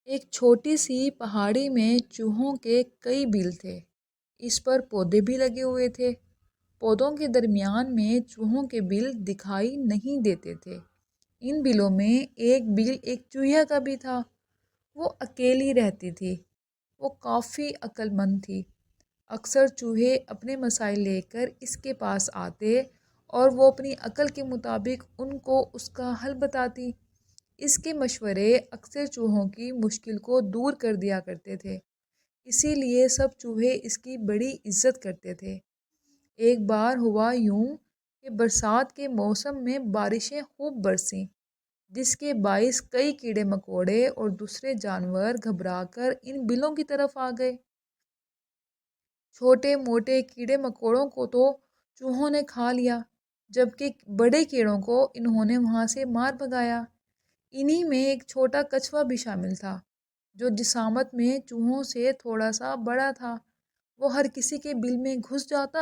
ایک چھوٹی سی پہاڑی میں چوہوں کے کئی بیل تھے۔ اس پر پودے بھی لگے ہوئے تھے۔ پودوں کے درمیان میں چوہوں کے بیل دکھائی نہیں دیتے تھے۔ ان بیلوں میں ایک بیل ایک چوہیا کا بھی تھا۔ وہ اکیلی رہتی تھی۔ وہ کافی عقل مند تھی۔ اکثر چوہے اپنے مسائل لے کر اس کے پاس آتے اور وہ اپنی عقل کے مطابق ان کو اس کا حل بتاتی۔ اس کے مشورے اکثر چوہوں کی مشکل کو دور کر دیا کرتے تھے، اسی لیے سب چوہے اس کی بڑی عزت کرتے تھے۔ ایک بار ہوا یوں کہ برسات کے موسم میں بارشیں خوب برسیں، جس کے باعث کئی کیڑے مکوڑے اور دوسرے جانور گھبرا کر ان بلوں کی طرف آ گئے۔ چھوٹے موٹے کیڑے مکوڑوں کو تو چوہوں نے کھا لیا، جبکہ بڑے کیڑوں کو انہوں نے وہاں سے مار بھگایا۔ انہی میں ایک چھوٹا کچھوا بھی شامل تھا، جو جسامت میں چوہوں سے تھوڑا سا بڑا تھا۔ وہ ہر کسی کے بل میں گھس جاتا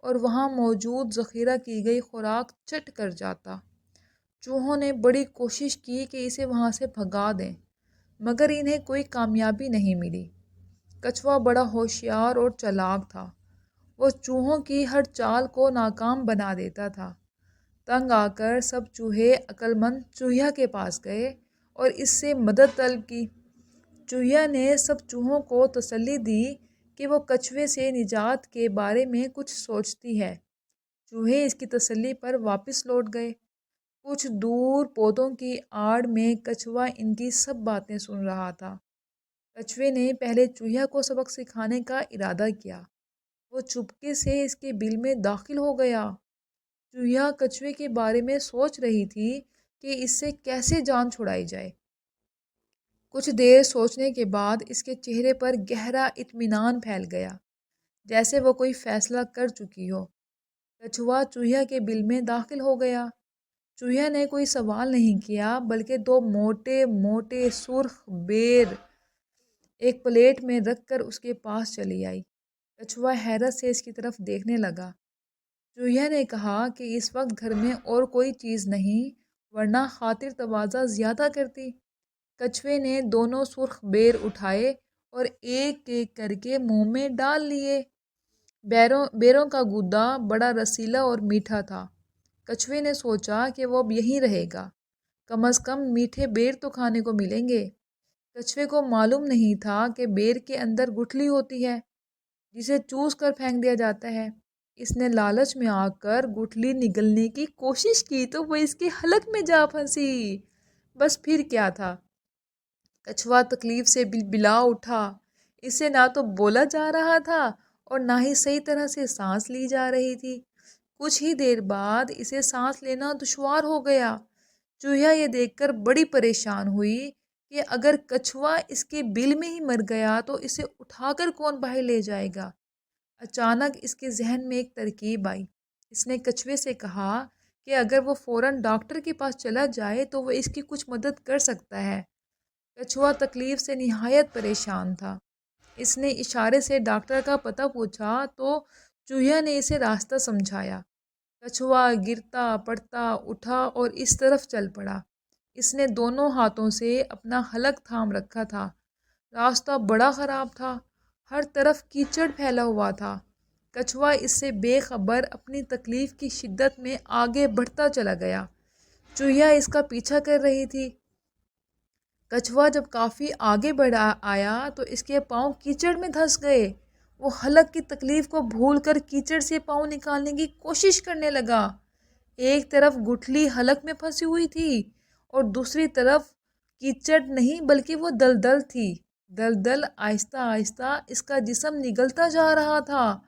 اور وہاں موجود ذخیرہ کی گئی خوراک چٹ کر جاتا۔ چوہوں نے بڑی کوشش کی کہ اسے وہاں سے بھگا دیں، مگر انہیں کوئی کامیابی نہیں ملی۔ کچھوا بڑا ہوشیار اور چالاک تھا۔ وہ چوہوں کی ہر چال کو ناکام بنا دیتا تھا۔ تنگ آ کر سب چوہے عقل مند چوہیا کے پاس گئے اور اس سے مدد طلب کی۔ چوہیا نے سب چوہوں کو تسلی دی کہ وہ کچھوے سے نجات کے بارے میں کچھ سوچتی ہے۔ چوہے اس کی تسلی پر واپس لوٹ گئے۔ کچھ دور پودوں کی آڑ میں کچھوا ان کی سب باتیں سن رہا تھا۔ کچھوے نے پہلے چوہیا کو سبق سکھانے کا ارادہ کیا۔ وہ چپکے سے اس کے بل میں داخل ہو گیا۔ چوہیا کچھوے کے بارے میں سوچ رہی تھی کہ اس سے کیسے جان چھڑائی جائے۔ کچھ دیر سوچنے کے بعد اس کے چہرے پر گہرا اطمینان پھیل گیا، جیسے وہ کوئی فیصلہ کر چکی ہو۔ کچھوا چوہیا کے بل میں داخل ہو گیا۔ چوہیا نے کوئی سوال نہیں کیا، بلکہ دو موٹے موٹے سرخ بیر ایک پلیٹ میں رکھ کر اس کے پاس چلی آئی۔ کچھوا حیرت سے اس کی طرف دیکھنے لگا۔ چوہیا نے کہا کہ اس وقت گھر میں اور کوئی چیز نہیں، ورنہ خاطر تواضع زیادہ کرتی۔ کچھوے نے دونوں سرخ بیر اٹھائے اور ایک ایک کر کے منہ میں ڈال لیے۔ بیروں کا گودا بڑا رسیلا اور میٹھا تھا۔ کچھوے نے سوچا کہ وہ اب یہیں رہے گا، کم از کم میٹھے بیر تو کھانے کو ملیں گے۔ کچھوے کو معلوم نہیں تھا کہ بیر کے اندر گٹھلی ہوتی ہے، جسے چوس کر پھینک دیا جاتا ہے۔ اس نے لالچ میں آ کر گٹھلی نگلنے کی کوشش کی تو وہ اس کے حلق میں جا پھنسی۔ بس پھر کیا تھا؟ کچھوا تکلیف سے بلبلا اٹھا۔ اسے نہ تو بولا جا رہا تھا اور نہ ہی صحیح طرح سے سانس لی جا رہی تھی۔ کچھ ہی دیر بعد اسے سانس لینا دشوار ہو گیا۔ چوہیا یہ دیکھ کر بڑی پریشان ہوئی کہ اگر کچھوا اس کے بل میں ہی مر گیا تو اسے اٹھا کر کون باہر لے جائے گا۔ اچانک اس کے ذہن میں ایک ترکیب آئی۔ اس نے کچھوے سے کہا کہ اگر وہ فوراً ڈاکٹر کے پاس چلا جائے تو وہ اس کی کچھ مدد کر سکتا ہے۔ کچھوا تکلیف سے نہایت پریشان تھا۔ اس نے اشارے سے ڈاکٹر کا پتہ پوچھا تو چوہیا نے اسے راستہ سمجھایا۔ کچھوا گرتا پڑتا اٹھا اور اس طرف چل پڑا۔ اس نے دونوں ہاتھوں سے اپنا حلق تھام رکھا تھا۔ راستہ بڑا خراب تھا، ہر طرف کیچڑ پھیلا ہوا تھا۔ کچھوا اس سے بے خبر اپنی تکلیف کی شدت میں آگے بڑھتا چلا گیا۔ چوہیا اس کا پیچھا کر رہی تھی۔ کچھوا جب کافی آگے بڑھا آیا تو اس کے پاؤں کیچڑ میں دھنس گئے۔ وہ حلق کی تکلیف کو بھول کر کیچڑ سے پاؤں نکالنے کی کوشش کرنے لگا۔ ایک طرف گٹھلی حلق میں پھنسی ہوئی تھی اور دوسری طرف کیچڑ نہیں بلکہ وہ دلدل تھی۔ دلدل آہستہ آہستہ اس کا جسم نگلتا جا رہا تھا۔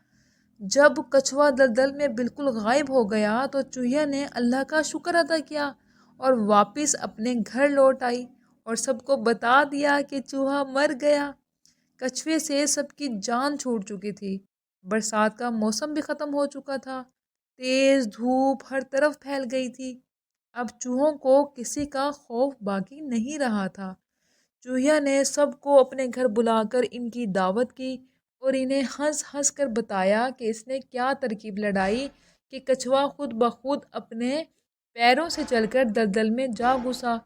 جب کچھوا دلدل میں بالکل غائب ہو گیا تو چوہیا نے اللہ کا شکر ادا کیا اور واپس اپنے گھر لوٹ آئی اور سب کو بتا دیا کہ چوہا مر گیا۔ کچھوے سے سب کی جان چھوٹ چکی تھی۔ برسات کا موسم بھی ختم ہو چکا تھا۔ تیز دھوپ ہر طرف پھیل گئی تھی۔ اب چوہوں کو کسی کا خوف باقی نہیں رہا تھا۔ چوہیا نے سب کو اپنے گھر بلا کر ان کی دعوت کی اور انہیں ہنس ہنس کر بتایا کہ اس نے کیا ترکیب لڑائی کہ کچھوا خود بخود اپنے پیروں سے چل کر دلدل میں جا گھسا۔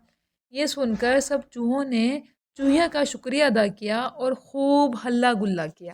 یہ سن کر سب چوہوں نے چوہیا کا شکریہ ادا کیا اور خوب ہلا گلا کیا۔